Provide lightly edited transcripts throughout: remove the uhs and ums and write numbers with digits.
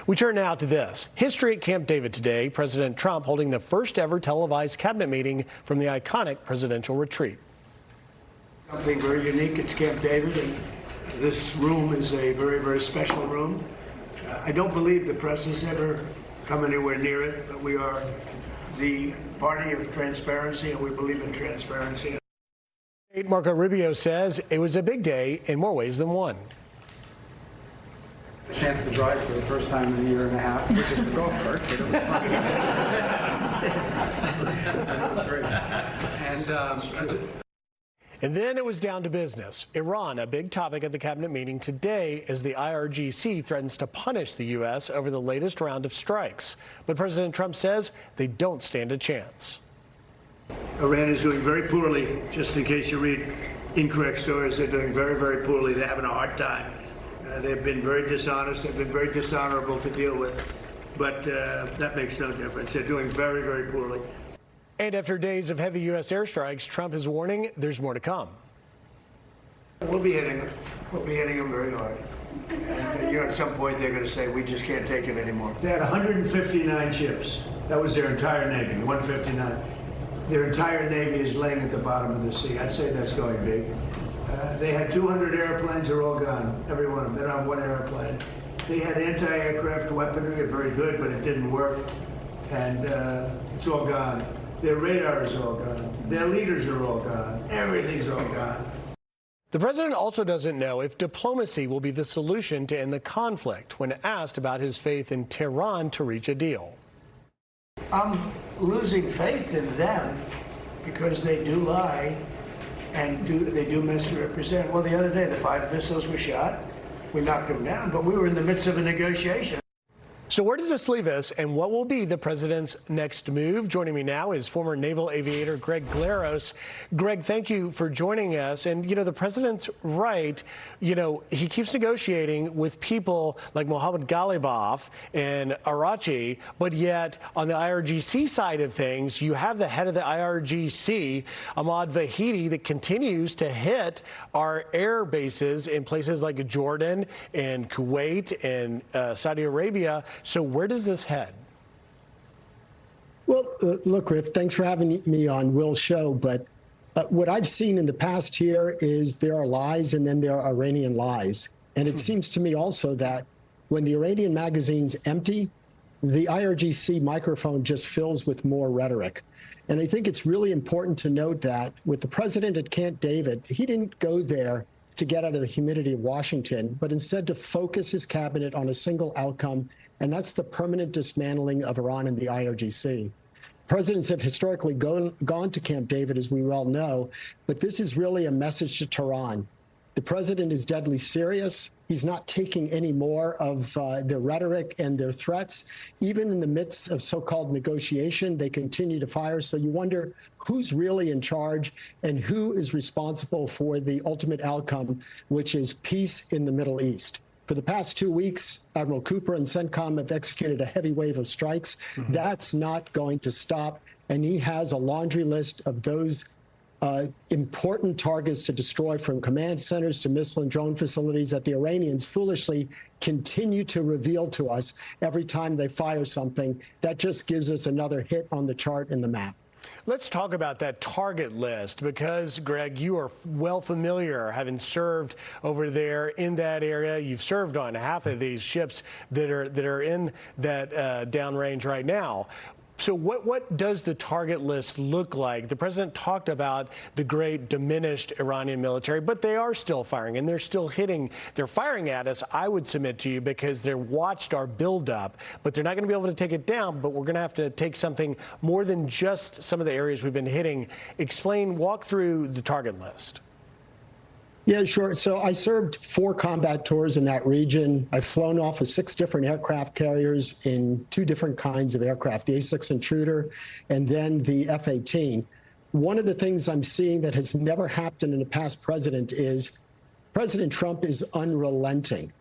We turn now to this. History at Camp David today. President Trump holding the first ever televised cabinet meeting from the iconic presidential retreat. Something very unique. It's Camp David, and this room is a very, very special room. I don't believe the press has ever come anywhere near it, but we are the party of transparency, and we believe in transparency. Marco Rubio says it was a big day in more ways than one. A chance to drive for the first time in a year and a half, which is the golf cart, but it was fun. That was great. And then it was down to business. Iran, a big topic at the cabinet meeting today as the IRGC threatens to punish the U.S. over the latest round of strikes. But President Trump says they don't stand a chance. Iran is doing very poorly. Just in case you read incorrect stories, they're doing very, very poorly. They're having a hard time. They've been very dishonest. They've been very dishonorable to deal with. But that makes no difference. They're doing very, very poorly. And after days of heavy U.S. airstrikes, Trump is warning there's more to come. We'll be hitting them. We'll be hitting them very hard. And at some point, they're going to say, we just can't take it anymore. They had 159 ships. That was their entire Navy, 159. Their entire Navy is laying at the bottom of the sea. I'd say that's going big. They had 200 airplanes. They're all gone, every one of them. They're on one airplane. They had anti-aircraft weaponry, very good, but it didn't work. And it's all gone. Their radar is all gone. Their leaders are all gone. Everything's all gone. The president also doesn't know if diplomacy will be the solution to end the conflict when asked about his faith in Tehran to reach a deal. I'm losing faith in them because they do lie and they do misrepresent. Well, the other day, the 5 missiles were shot. We knocked them down, but we were in the midst of a negotiation. So where does this leave us, and what will be the president's next move? Joining me now is former naval aviator Greg Glaros. Greg, thank you for joining us. And, the president's right. He keeps negotiating with people like Mohammed Ghalibaf and Arachi, but yet on the IRGC side of things, you have the head of the IRGC, Ahmad Vahidi, that continues to hit our air bases in places like Jordan and Kuwait and Saudi Arabia. So where does this head? Well, look, Riff, thanks for having me on Will's show. But what I've seen in the past here is there are lies and then there are Iranian lies. And it seems to me also that when the Iranian magazine's empty, the IRGC microphone just fills with more rhetoric. And I think it's really important to note that with the president at Camp David, he didn't go there to get out of the humidity of Washington, but instead to focus his cabinet on a single outcome, and that's the permanent dismantling of Iran and the IRGC. Presidents have historically gone to Camp David, as we well know, but this is really a message to Tehran. The president is deadly serious. He's not taking any more of their rhetoric and their threats. Even in the midst of so-called negotiation, they continue to fire. So you wonder who's really in charge and who is responsible for the ultimate outcome, which is peace in the Middle East. For the past 2 weeks, Admiral Cooper and CENTCOM have executed a heavy wave of strikes. That's not going to stop. And he has a laundry list of those important targets to destroy, from command centers to missile and drone facilities, that the Iranians foolishly continue to reveal to us every time they fire something. That just gives us another hit on the chart and the map. Let's talk about that target list because, Greg, you are well familiar, having served over there in that area. You've served on half of these ships that are in that downrange right now. So what does the target list look like? The president talked about the great diminished Iranian military, but they are still firing, and they're still hitting. They're firing at us, I would submit to you, because they watched our buildup, but they're not going to be able to take it down, but we're going to have to take something more than just some of the areas we've been hitting. Walk through the target list. Yeah, sure. So I served 4 combat tours in that region. I've flown off of 6 different aircraft carriers in 2 different kinds of aircraft, the A-6 Intruder and then the F-18. One of the things I'm seeing that has never happened in a past president is President Trump is unrelenting.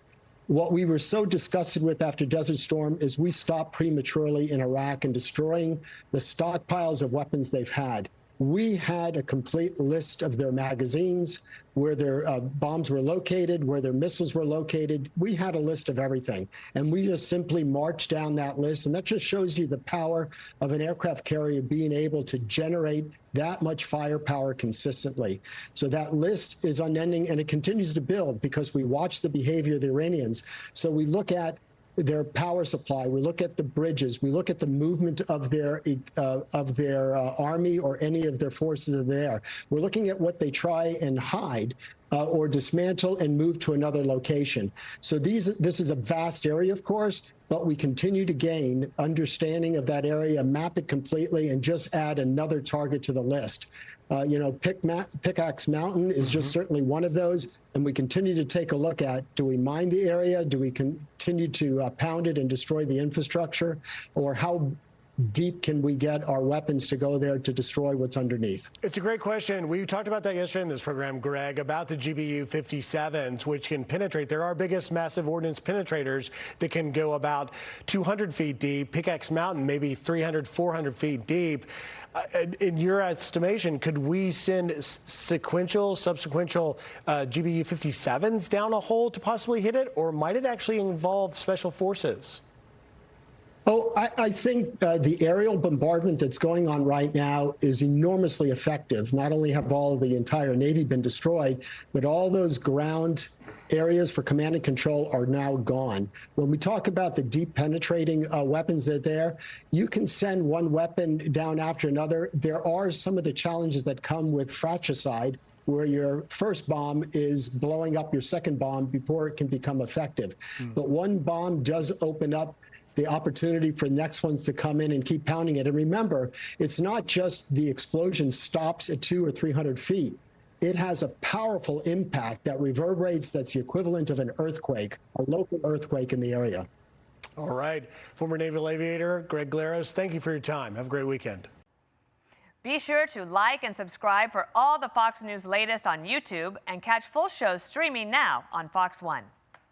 What we were so disgusted with after Desert Storm is we stopped prematurely in Iraq and destroying the stockpiles of weapons they've had. we had a complete list of their magazines, where their bombs were located, where their missiles were located. We had a list of everything. And we just simply marched down that list. And that just shows you the power of an aircraft carrier being able to generate that much firepower consistently. So that list is unending, and it continues to build because we watch the behavior of the Iranians. So we look at their power supply, we look at the bridges, we look at the movement of their army or any of their forces that are there. We're looking at what they try and hide or dismantle and move to another location. So this is a vast area, of course, but we continue to gain understanding of that area, map it completely, and just add another target to the list. Pickaxe Mountain is just certainly one of those, and we continue to take a look at, do we mine the area? Do we continue to pound it and destroy the infrastructure? Or how deep can we get our weapons to go there to destroy what's underneath? It's a great question. We talked about that yesterday in this program, Greg, about the GBU-57s, which can penetrate. They're our biggest massive ordnance penetrators that can go about 200 feet deep. Pickaxe Mountain, maybe 300, 400 feet deep. In your estimation, could we send subsequent GBU-57s down a hole to possibly hit it, or might it actually involve special forces? Oh, I think the aerial bombardment that's going on right now is enormously effective. Not only have all of the entire Navy been destroyed, but all those ground areas for command and control are now gone. When we talk about the deep penetrating weapons that are there, you can send one weapon down after another. There are some of the challenges that come with fratricide, where your first bomb is blowing up your second bomb before it can become effective. But one bomb does open up the opportunity for the next ones to come in and keep pounding it. And remember, it's not just the explosion stops at 200 or 300 feet. It has a powerful impact that reverberates, that's the equivalent of an earthquake, a local earthquake in the area. All right. Former naval aviator Greg Glaros, thank you for your time. Have a great weekend. Be sure to like and subscribe for all the Fox News latest on YouTube, and catch full shows streaming now on Fox One.